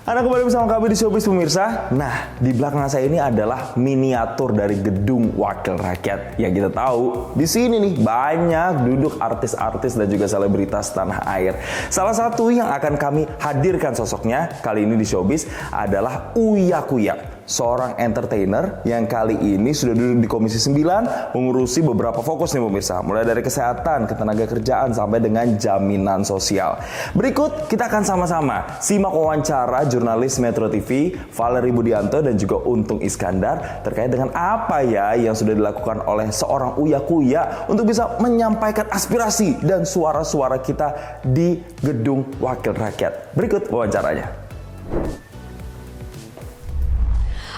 Anda kembali bersama kami di Showbiz pemirsa. Nah, di belakang saya ini adalah miniatur dari gedung wakil rakyat. Yang kita tahu, di sini nih banyak duduk artis-artis dan juga selebritas tanah air. Salah satu yang akan kami hadirkan sosoknya kali ini di Showbiz adalah Uya Kuya. Seorang entertainer yang kali ini sudah duduk di Komisi 9 mengurusi beberapa fokus nih pemirsa. Mulai dari kesehatan, ketenaga kerjaan, sampai dengan jaminan sosial. Berikut kita akan sama-sama simak wawancara jurnalis Metro TV, Valerie Budianto dan juga Untung Iskandar terkait dengan apa ya yang sudah dilakukan oleh seorang Uya Kuya untuk bisa menyampaikan aspirasi dan suara-suara kita di Gedung Wakil Rakyat. Berikut wawancaranya.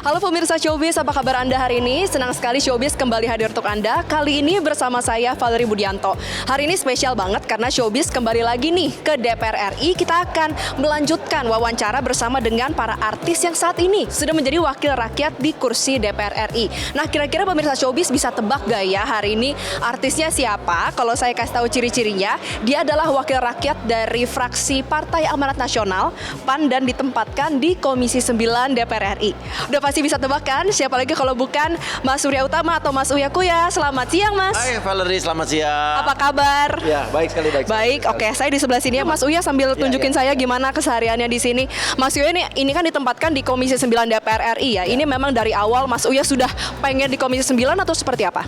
Halo pemirsa Showbiz, apa kabar Anda hari ini? Senang sekali Showbiz kembali hadir untuk Anda. Kali ini bersama saya Valerie Budianto. Hari ini spesial banget karena Showbiz kembali lagi nih ke DPR RI. Kita akan melanjutkan wawancara bersama dengan para artis yang saat ini sudah menjadi wakil rakyat di kursi DPR RI. Nah, kira-kira pemirsa Showbiz bisa tebak gak ya hari ini artisnya siapa? Kalau saya kasih tahu ciri-cirinya, dia adalah wakil rakyat dari fraksi Partai Amanat Nasional PAN dan ditempatkan di Komisi 9 DPR RI. Udah pasti bisa tebak kan? Siapa lagi kalau bukan Mas Surya Utama atau Mas Uya Kuya. Selamat siang, Mas. Hai Valerie, selamat siang. Apa kabar? Ya, baik sekali, baik. Baik, oke. Saya di sebelah sini ya, Mas Uya sambil tunjukin saya gimana kesehariannya di sini. Mas Uya ini kan ditempatkan di Komisi 9 DPR RI ya. Ini memang dari awal Mas Uya sudah pengen di Komisi 9 atau seperti apa?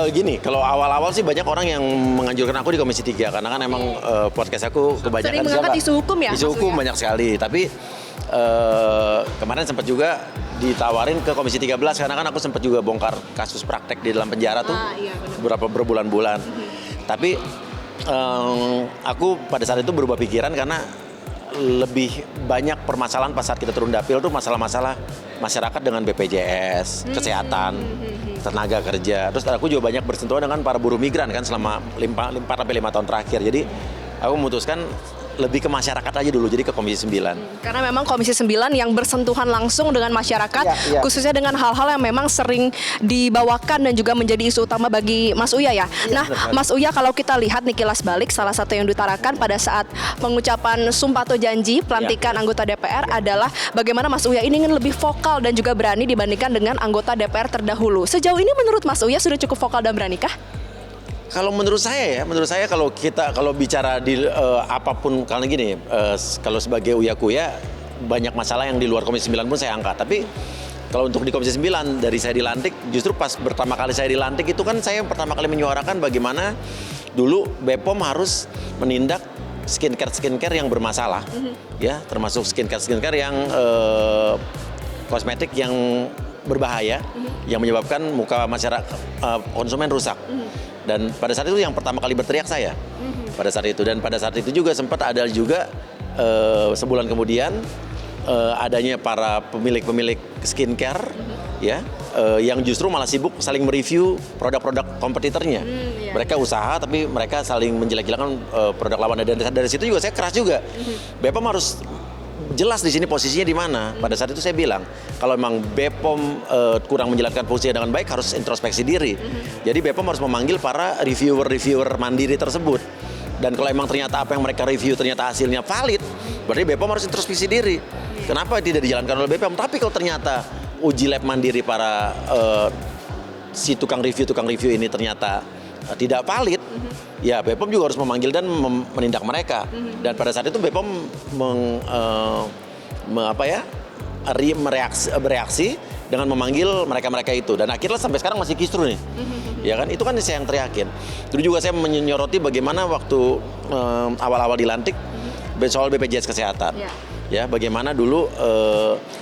Gini, kalau awal-awal sih banyak orang yang menganjurkan aku di Komisi 3 karena kan emang podcast aku kebanyakan sering mengangkat isu hukum ya? Isu hukum banyak sekali, tapi kemarin sempat juga ditawarin ke Komisi 13 karena kan aku sempat juga bongkar kasus praktek di dalam penjara tuh beberapa berbulan-bulan. Tapi aku pada saat itu berubah pikiran karena lebih banyak permasalahan pas saat kita turun dapil tuh masalah-masalah masyarakat dengan BPJS, kesehatan, tenaga kerja. Terus aku juga banyak bersentuhan dengan para buruh migran kan selama 4-5 tahun terakhir. Jadi aku memutuskan lebih ke masyarakat aja dulu, jadi ke Komisi 9. Karena memang Komisi 9 yang bersentuhan langsung dengan masyarakat, khususnya dengan hal-hal yang memang sering dibawakan dan juga menjadi isu utama bagi Mas Uya ya. Nah, Mas Uya kalau kita lihat nih kilas balik, salah satu yang diutarakan pada saat pengucapan sumpah atau janji pelantikan anggota DPR adalah bagaimana Mas Uya ini ingin lebih vokal dan juga berani dibandingkan dengan anggota DPR terdahulu. Sejauh ini menurut Mas Uya sudah cukup vokal dan beranikah? Kalau menurut saya kalau bicara di apapun karena gini, kalau sebagai Uya Kuya banyak masalah yang di luar Komisi 9 pun saya angkat. Tapi kalau untuk di Komisi 9 dari saya dilantik, justru pas pertama kali saya dilantik itu kan saya pertama kali menyuarakan bagaimana dulu BPOM harus menindak skincare yang bermasalah, ya termasuk skincare yang kosmetik yang berbahaya, yang menyebabkan muka masyarakat konsumen rusak. Dan pada saat itu yang pertama kali berteriak saya pada saat itu, dan pada saat itu juga sempat ada juga sebulan kemudian adanya para pemilik skincare ya yang justru malah sibuk saling mereview produk-produk kompetitornya. Mereka usaha tapi mereka saling menjelek-jelekan produk lawan, dan dari situ juga saya keras juga. BPOM harus jelas di sini posisinya di mana. Pada saat itu saya bilang, kalau memang BPOM kurang menjalankan fungsinya dengan baik, harus introspeksi diri. Jadi BPOM harus memanggil para reviewer mandiri tersebut. Dan kalau memang ternyata apa yang mereka review ternyata hasilnya valid, berarti BPOM harus introspeksi diri. Kenapa tidak dijalankan oleh BPOM? Tapi kalau ternyata uji lab mandiri para si tukang review ini ternyata tidak valid, ya BPOM juga harus memanggil dan menindak mereka. Dan pada saat itu BPOM bereaksi dengan memanggil mereka itu, dan akhirnya sampai sekarang masih kisru nih. Ya kan, itu kan saya yang teriakin. Dulu juga saya menyoroti bagaimana waktu awal-awal dilantik soal BPJS kesehatan. Ya, bagaimana dulu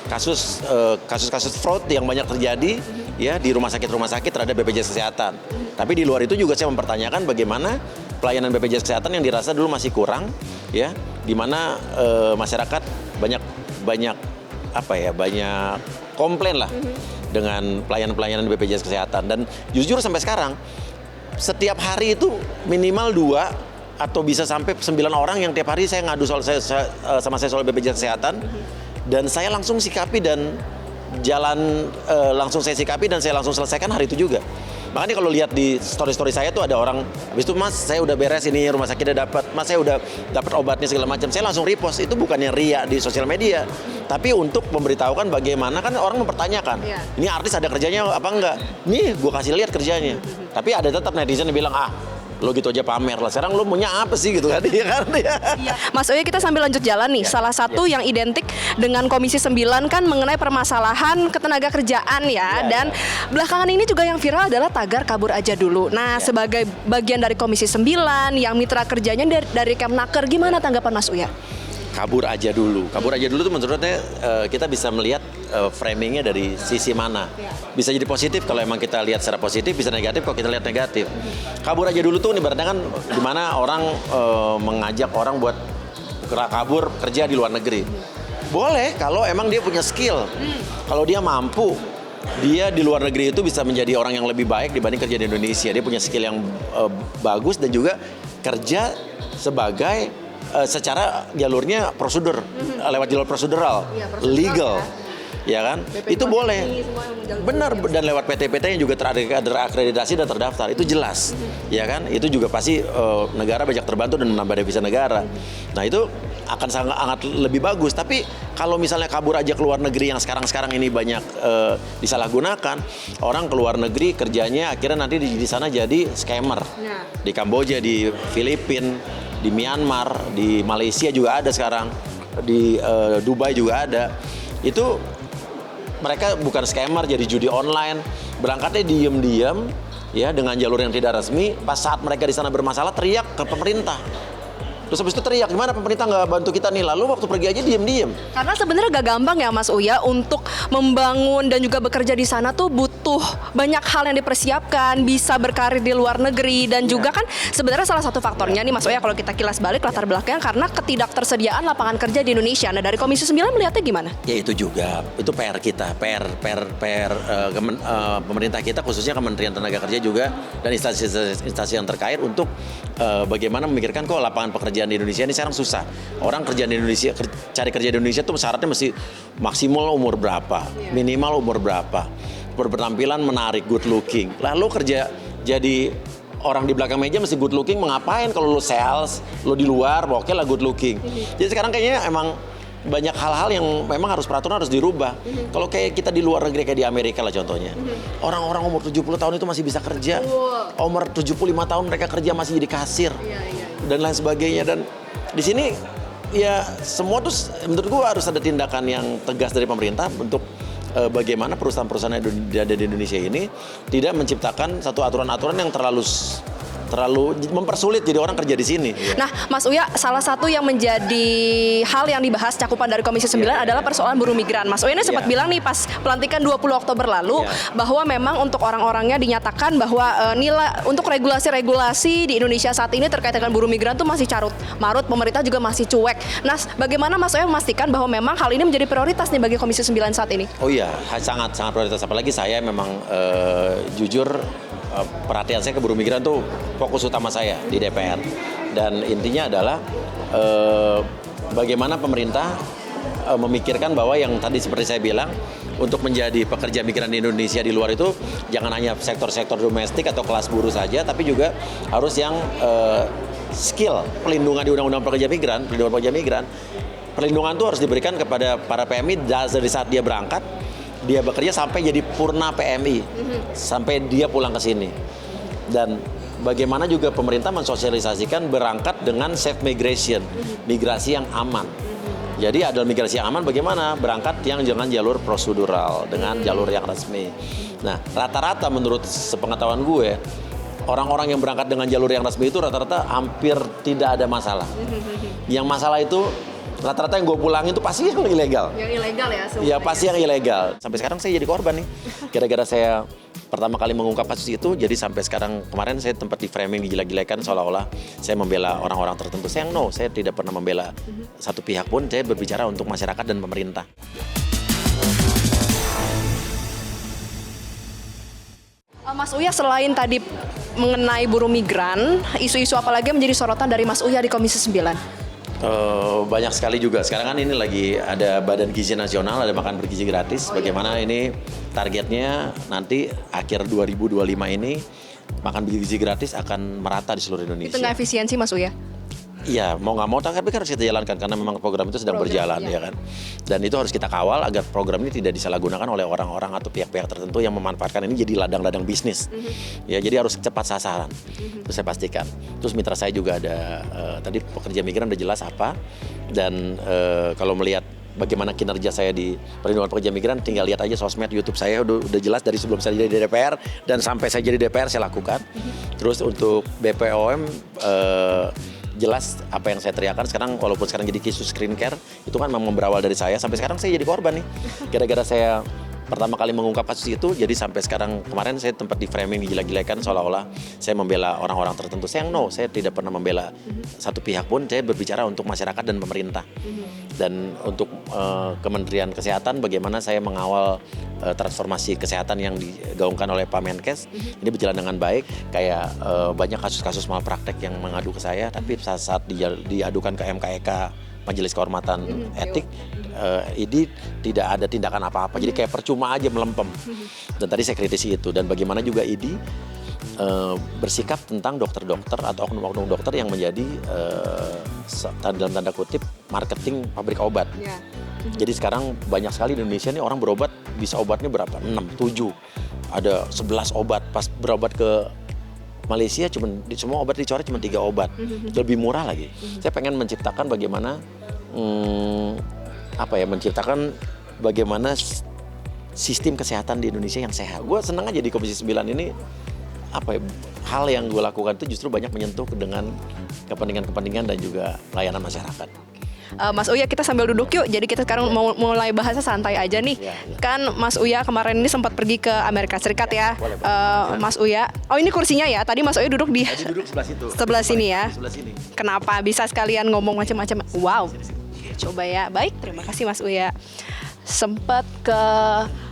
kasus-kasus fraud yang banyak terjadi ya di rumah sakit terhadap BPJS kesehatan. Tapi di luar itu juga saya mempertanyakan bagaimana pelayanan BPJS kesehatan yang dirasa dulu masih kurang, ya, di mana masyarakat banyak komplain lah dengan pelayanan BPJS kesehatan. Dan jujur sampai sekarang setiap hari itu minimal 2 atau bisa sampai 9 orang yang tiap hari saya ngadu soal soal BPJS kesehatan, dan saya langsung sikapi dan langsung saya sikapi dan saya langsung selesaikan hari itu juga. Makanya kalau lihat di story-story saya tuh ada orang, habis itu Mas saya udah beres ini rumah sakitnya dapat, Mas saya udah dapat obatnya segala macam, saya langsung repost. Itu bukannya ria di sosial media, tapi untuk memberitahukan bagaimana kan orang mempertanyakan, ini artis ada kerjanya apa enggak? Nih gue kasih lihat kerjanya. Tapi ada tetap netizen yang bilang lo gitu aja pamer lah. Sekarang lo maunya apa sih gitu kan? Iya kan? Mas Uya, kita sambil lanjut jalan nih. Salah satu yang identik dengan Komisi 9 kan mengenai permasalahan ketenaga kerjaan ya. Dan belakangan ini juga yang viral adalah tagar kabur aja dulu. Nah, sebagai bagian dari Komisi 9 yang mitra kerjanya dari Kemnaker, gimana tanggapan Mas Uya? Kabur aja dulu tuh menurutnya kita bisa melihat framingnya dari sisi mana. Bisa jadi positif kalau emang kita lihat secara positif, bisa negatif kalau kita lihat negatif. Kabur aja dulu tuh ibaratnya kan dimana orang mengajak orang buat kabur kerja di luar negeri. Boleh kalau emang dia punya skill. Kalau dia mampu, dia di luar negeri itu bisa menjadi orang yang lebih baik dibanding kerja di Indonesia. Dia punya skill yang bagus dan juga kerja sebagai secara jalurnya prosedur, lewat jalur prosedural, legal, ya kan? Itu boleh, benar, dan lewat PT-PT yang juga terakreditasi dan terdaftar, itu jelas, ya kan? Itu juga pasti negara banyak terbantu dan menambah devisa negara. Nah itu akan sangat lebih bagus. Tapi kalau misalnya kabur aja ke luar negeri yang sekarang ini banyak disalahgunakan, orang ke luar negeri kerjanya akhirnya nanti di sana jadi scammer. Di Kamboja, di Filipina, di Myanmar, di Malaysia juga ada sekarang, di Dubai juga ada. Itu mereka bukan scammer, jadi judi online, berangkatnya diem-diem ya dengan jalur yang tidak resmi. Pas saat mereka di sana bermasalah teriak ke pemerintah. Terus habis itu teriak, gimana pemerintah nggak bantu kita nih? Lalu waktu pergi aja diem-diem. Karena sebenarnya gak gampang ya Mas Uya untuk membangun dan juga bekerja di sana tuh butuh banyak hal yang dipersiapkan, bisa berkarir di luar negeri dan juga kan sebenarnya salah satu faktornya nih Mas Uya kalau kita kilas balik latar belakangnya karena ketidaktersediaan lapangan kerja di Indonesia. Nah dari Komisi 9 melihatnya gimana? Ya itu juga, itu PR kita, pemerintah kita khususnya Kementerian Tenaga Kerja juga dan instansi yang terkait untuk bagaimana memikirkan kok lapangan pekerjaan di Indonesia ini sekarang susah. Orang kerja di Indonesia, cari kerja di Indonesia tuh syaratnya mesti maksimal umur berapa, minimal umur berapa, berpenampilan menarik, good looking. Lalu kerja jadi orang di belakang meja mesti good looking, mengapain kalau lu sales, lu di luar, oke lah good looking. Jadi sekarang kayaknya emang banyak hal-hal yang memang peraturan harus dirubah. Kalau kayak kita di luar negeri kayak di Amerika lah contohnya. Orang-orang umur 70 tahun itu masih bisa kerja. Umur 75 tahun mereka kerja masih jadi kasir. Dan lain sebagainya. Dan di sini ya semua tuh menurut gua harus ada tindakan yang tegas dari pemerintah untuk bagaimana perusahaan-perusahaan yang ada di Indonesia ini tidak menciptakan satu aturan-aturan yang terlalu mempersulit jadi orang kerja di sini. Nah, Mas Uya, salah satu yang menjadi hal yang dibahas cakupan dari Komisi 9 adalah persoalan buruh migran. Mas Uya ini sempat bilang nih pas pelantikan 20 Oktober lalu bahwa memang untuk orang-orangnya dinyatakan bahwa nilai untuk regulasi-regulasi di Indonesia saat ini terkait dengan buruh migran tuh masih carut marut, pemerintah juga masih cuek. Nah, bagaimana Mas Uya memastikan bahwa memang hal ini menjadi prioritas nih bagi Komisi 9 saat ini? Oh iya, sangat prioritas. Apalagi saya memang jujur perhatian saya ke buruh migran tuh fokus utama saya di DPR. Dan intinya adalah bagaimana pemerintah memikirkan bahwa yang tadi seperti saya bilang, untuk menjadi pekerja migran di Indonesia di luar itu jangan hanya sektor-sektor domestik atau kelas buruh saja, tapi juga harus yang skill pelindungan di Undang-Undang Perlindungan Pekerja Migran. Perlindungan itu harus diberikan kepada para PMI dari saat dia berangkat, dia bekerja sampai jadi purna PMI, sampai dia pulang ke sini. Dan bagaimana juga pemerintah mensosialisasikan berangkat dengan safe migration, migrasi yang aman. Jadi ada migrasi yang aman bagaimana? Berangkat yang dengan jalur prosedural, dengan jalur yang resmi. Nah, rata-rata menurut sepengetahuan gue, orang-orang yang berangkat dengan jalur yang resmi itu rata-rata hampir tidak ada masalah. Yang masalah itu rata-rata yang gue pulang itu pasti yang ilegal. Yang ilegal ya? Ya pasti yang ilegal. Sampai sekarang saya jadi korban nih. Gara-gara saya pertama kali mengungkap kasus itu, jadi sampai sekarang kemarin saya tempat di framing, digila-gilakan seolah-olah saya membela orang-orang tertentu. Saya tidak pernah membela satu pihak pun, saya berbicara untuk masyarakat dan pemerintah. Mas Uya, selain tadi mengenai buruh migran, isu-isu apa lagi yang menjadi sorotan dari Mas Uya di Komisi 9? Banyak sekali juga. Sekarang kan ini lagi ada Badan Gizi Nasional, ada makan bergizi gratis. Bagaimana ini targetnya nanti akhir 2025 ini makan bergizi gratis akan merata di seluruh Indonesia. Itu nggak efisiensi Mas Uya? Iya, mau nggak mau tapi kan harus kita jalankan karena memang program itu sedang berjalan ya kan. Dan itu harus kita kawal agar program ini tidak disalahgunakan oleh orang-orang atau pihak-pihak tertentu yang memanfaatkan ini jadi ladang-ladang bisnis. Ya, jadi harus cepat sasaran. Itu saya pastikan. Terus mitra saya juga ada tadi pekerja migran udah jelas apa, dan kalau melihat bagaimana kinerja saya di perlindungan pekerja migran, tinggal lihat aja sosmed YouTube saya udah jelas dari sebelum saya jadi DPR dan sampai saya jadi DPR saya lakukan. Terus untuk BPOM jelas apa yang saya teriakan sekarang, walaupun sekarang jadi isu screen care, itu kan memang berawal dari saya. Sampai sekarang saya jadi korban nih. Gara-gara saya pertama kali mengungkap kasus itu, jadi sampai sekarang kemarin saya tempat di framing, digila-gilakan seolah-olah saya membela orang-orang tertentu. Saya saya tidak pernah membela satu pihak pun, saya berbicara untuk masyarakat dan pemerintah. Dan untuk Kementerian Kesehatan, bagaimana saya mengawal transformasi kesehatan yang digaungkan oleh Pak Menkes, ini berjalan dengan baik. Kayak banyak kasus-kasus malpraktek yang mengadu ke saya, tapi saat diadukan ke MKEK, Majelis Kehormatan Etik, IDI tidak ada tindakan apa-apa. Jadi kayak percuma aja melempem. Dan tadi saya kritisi itu. Dan bagaimana juga IDI bersikap tentang dokter-dokter atau oknum-oknum dokter yang menjadi dalam tanda kutip marketing pabrik obat. Jadi sekarang banyak sekali di Indonesia nih orang berobat bisa obatnya berapa? 6, 7. Ada 11 obat. Pas berobat ke Malaysia semua obat dicoret cuma 3 obat. Lebih murah lagi. Saya pengen menciptakan bagaimana menciptakan bagaimana sistem kesehatan di Indonesia yang sehat. Gue senang aja di Komisi 9 ini hal yang gue lakukan itu justru banyak menyentuh dengan kepentingan-kepentingan dan juga layanan masyarakat. Mas Uya, kita sambil duduk yuk. Jadi kita sekarang mau mulai bahasnya santai aja nih. Kan Mas Uya kemarin ini sempat pergi ke Amerika Serikat ya. Boleh. Mas Uya, ini kursinya ya. Tadi Mas Uya duduk di Duduk sebelah situ. Sebelah sini ya. Sebelah sini. Kenapa bisa sekalian ngomong macam-macam? Wow. Coba ya. Baik, terima kasih Mas Uya. Sempat ke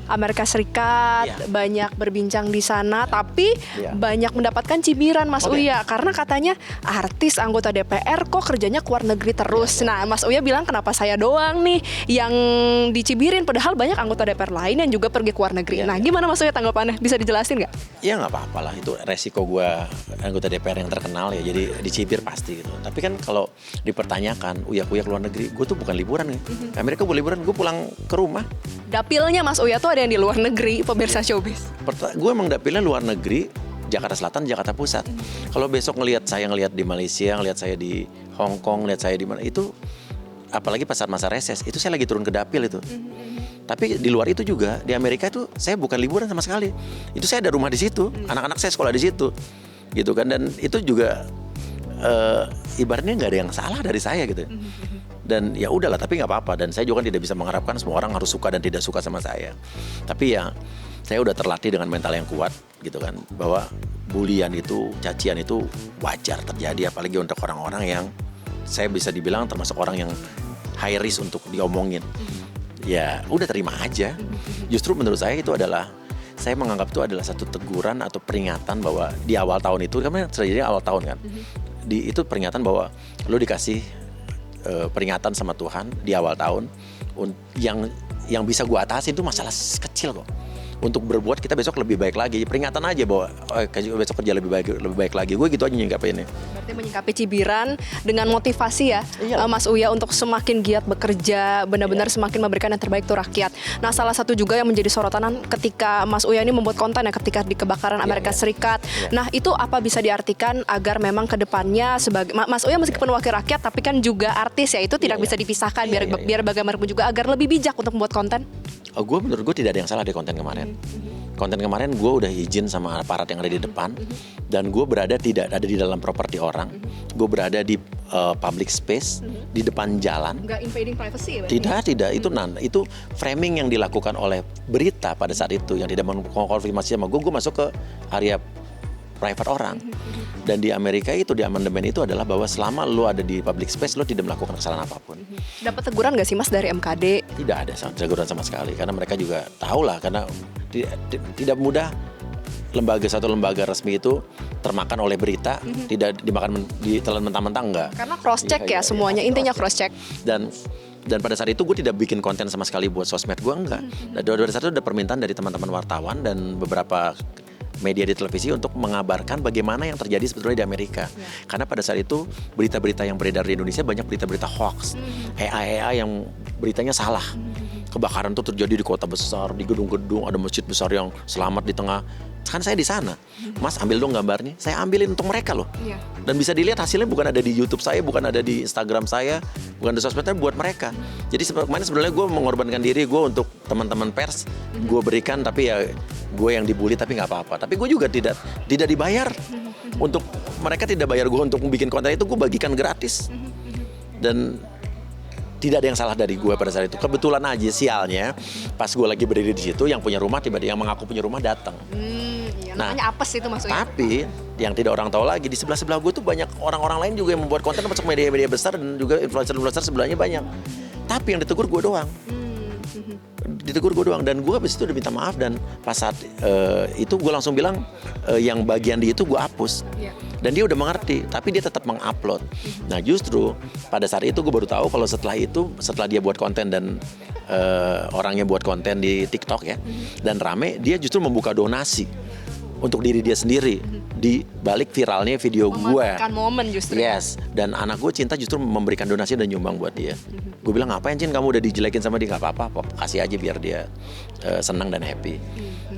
Amerika Serikat, banyak berbincang di sana, tapi banyak mendapatkan cibiran Mas Uya karena katanya artis anggota DPR kok kerjanya ke luar negeri terus. Nah, Mas Uya bilang kenapa saya doang nih yang dicibirin, padahal banyak anggota DPR lain yang juga pergi ke luar negeri. Nah, gimana Mas Uya tanggapannya? Bisa dijelasin nggak? Ya nggak apa-apa lah, itu resiko gue anggota DPR yang terkenal ya, jadi dicibir pasti gitu. Tapi kan kalau dipertanyakan, Uya keluar negeri, gue tuh bukan liburan nih. Amerika gue liburan, gue pulang ke rumah. Dapilnya Mas Uya tuh ada yang di luar negeri, pemirsa Showbiz. Gue emang dapilnya luar negeri, Jakarta Selatan, Jakarta Pusat. Kalau besok ngelihat di Malaysia, ngelihat saya di Hong Kong, ngelihat saya di mana, itu apalagi pas saat masa reses, itu saya lagi turun ke dapil itu. Tapi di luar itu juga, di Amerika itu saya bukan liburan sama sekali. Itu saya ada rumah di situ, anak-anak saya sekolah di situ, gitu kan. Dan itu juga ibaratnya nggak ada yang salah dari saya gitu. Dan ya udahlah, tapi nggak apa-apa. Dan saya juga tidak bisa mengharapkan semua orang harus suka dan tidak suka sama saya. Tapi ya saya udah terlatih dengan mental yang kuat gitu kan, bahwa bulian itu, cacian itu wajar terjadi, apalagi untuk orang-orang yang saya bisa dibilang termasuk orang yang high risk untuk diomongin. Ya udah terima aja. Justru menurut saya itu adalah, saya menganggap itu adalah satu teguran atau peringatan bahwa di awal tahun itu, karena terjadi awal tahun kan, itu peringatan bahwa lo dikasih peringatan sama Tuhan di awal tahun, yang bisa gue atasin itu masalah kecil kok. Untuk berbuat kita besok lebih baik lagi, peringatan aja bahwa besok kerja lebih baik lagi. Gue gitu aja nyingkapin ini. Berarti menyingkapi cibiran dengan motivasi ya, Mas Uya, untuk semakin giat bekerja, benar-benar semakin memberikan yang terbaik untuk rakyat. Nah, salah satu juga yang menjadi sorotan ketika Mas Uya ini membuat konten ya ketika di kebakaran Amerika Serikat. Nah, itu apa bisa diartikan agar memang kedepannya sebagai Mas Uya meskipun wakil rakyat tapi kan juga artis ya, itu tidak bisa dipisahkan, biar bagaimanapun juga agar lebih bijak untuk membuat konten. Menurut gue tidak ada yang salah di konten kemarin. Konten kemarin gue udah izin sama aparat yang ada di depan, dan gue tidak ada di dalam properti orang. Gue berada di public space, di depan jalan. Nggak invading privacy ya? Tidak. Itu framing yang dilakukan oleh berita pada saat itu yang tidak mengkonfirmasi sama gue. Gue masuk ke area private orang. Dan di Amerika itu, di amandemen itu adalah bahwa selama lo ada di public space, lo tidak melakukan kesalahan apapun. Dapat teguran nggak sih Mas dari MKD? Tidak ada teguran sama sekali, karena mereka juga tahu lah, karena tidak mudah satu lembaga resmi itu termakan oleh berita, tidak ditelan mentah-mentah, enggak. Karena cross check Iya, ya semuanya, intinya cross check. Dan pada saat itu gue tidak bikin konten sama sekali buat sosmed gue, enggak. Dan pada saat itu ada permintaan dari teman-teman wartawan dan beberapa media di televisi untuk mengabarkan bagaimana yang terjadi sebetulnya di Amerika. Karena pada saat itu berita-berita yang beredar di Indonesia banyak berita-berita hoax, AI yang beritanya salah. Kebakaran itu terjadi di kota besar, di gedung-gedung, ada masjid besar yang selamat di tengah. Kan saya di sana, Mas ambil dong gambarnya, saya ambilin untuk mereka loh. Dan bisa dilihat hasilnya bukan ada di YouTube saya, bukan ada di Instagram saya, bukan di sosmednya, buat mereka. Jadi kemarin sebenarnya gue mengorbankan diri gue untuk teman-teman pers, gue berikan, tapi ya gue yang dibully tapi nggak apa-apa. Tapi gue juga tidak dibayar. Untuk mereka tidak bayar gue untuk bikin konten itu, gue bagikan gratis. Dan tidak ada yang salah dari gue pada saat itu. Kebetulan aja sialnya, pas gue lagi berdiri di situ, yang punya rumah tiba-tiba yang mengaku punya rumah datang. Namanya apes itu maksudnya. Tapi yang tidak orang tahu lagi, di sebelah gue tuh banyak orang-orang lain juga yang membuat konten masuk media-media besar dan juga influencer-influencer sebelahnya banyak. Tapi yang ditegur gue doang. Dan gue habis itu udah minta maaf, dan pas saat itu gue langsung bilang yang bagian di itu gue hapus. Dan dia udah mengerti, tapi dia tetap mengupload. Nah justru pada saat itu gue baru tahu kalau setelah dia buat konten dan orangnya buat konten di TikTok ya, dan rame, dia justru membuka donasi untuk diri dia sendiri di balik viralnya video gue. Memanfaatkan momen justru. Yes, dan anak gue Cinta justru memberikan donasi dan nyumbang buat dia. Gue bilang, ngapain Cin kamu udah dijelekin sama dia? Gak apa-apa, kasih aja biar dia senang dan happy.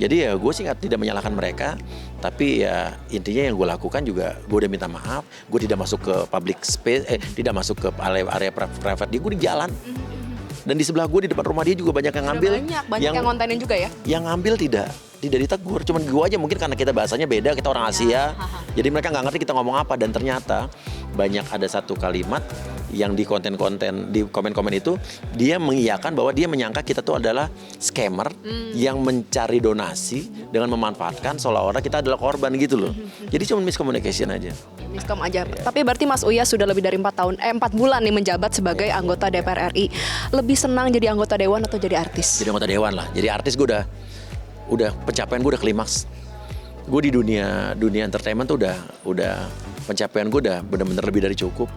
Jadi ya gue sih tidak menyalahkan mereka, tapi ya intinya yang gue lakukan juga, gue udah minta maaf, gue tidak masuk ke public space, tidak masuk ke area private dia, gue di jalan. Dan di sebelah gue di depan rumah dia juga banyak yang ngambil. Banyak yang kontenin juga ya. Yang ngambil tidak ditegur, cuman gue aja mungkin karena kita bahasanya beda, kita orang Asia. Jadi mereka nggak ngerti kita ngomong apa, dan ternyata banyak ada satu kalimat yang di di komen-komen itu dia mengiyakan bahwa dia menyangka kita tuh adalah scammer yang mencari donasi dengan memanfaatkan seolah-olah kita adalah korban gitu loh. Jadi cuma miscommunication aja. Miskom aja. Tapi berarti Mas Uya sudah lebih dari 4 bulan nih menjabat sebagai anggota DPR RI. Lebih senang jadi anggota dewan atau jadi artis? Jadi anggota dewan lah. Jadi artis gue udah pencapaian gue udah klimaks. Gue di dunia entertainment tuh udah pencapaian gue udah benar-benar lebih dari cukup.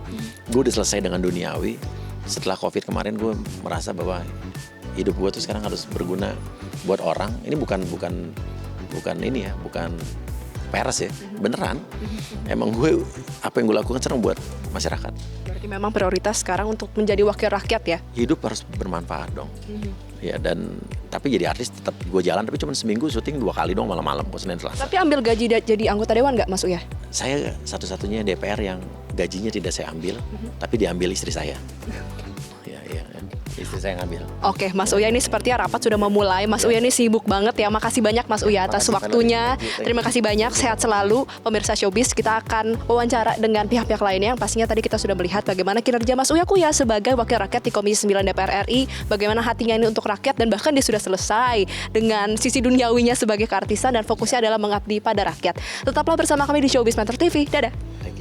Gue udah selesai dengan duniawi. Setelah COVID kemarin gue merasa bahwa hidup gue tuh sekarang harus berguna buat orang. Ini bukan ini ya, bukan pers ya, beneran. Emang apa yang gue lakukan sekarang buat masyarakat. Berarti memang prioritas sekarang untuk menjadi wakil rakyat ya? Hidup harus bermanfaat dong. Ya, dan tapi jadi artis tetap gue jalan, tapi cuma seminggu syuting 2 kali dong, malam-malam kok, Senin Selasa. Tapi ambil gaji jadi anggota dewan nggak Mas Uya? Saya satu-satunya DPR yang gajinya tidak saya ambil, tapi diambil istri saya. Ya, istri saya ngambil. Oke, Mas Uya, ini sepertinya rapat sudah memulai. Mas Uya ini sibuk banget ya. Makasih banyak Mas Uya atas waktunya. Terima kasih banyak, sehat selalu. Pemirsa Showbiz, kita akan wawancara dengan pihak-pihak lainnya yang pastinya tadi kita sudah melihat bagaimana kinerja Mas Uya Kuya sebagai wakil rakyat di Komisi 9 DPR RI, bagaimana hatinya ini untuk rakyat, dan bahkan dia sudah selesai dengan sisi duniawinya sebagai keartisan dan fokusnya adalah mengabdi pada rakyat. Tetaplah bersama kami di Showbiz Metro TV. Dadah. Thank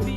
you.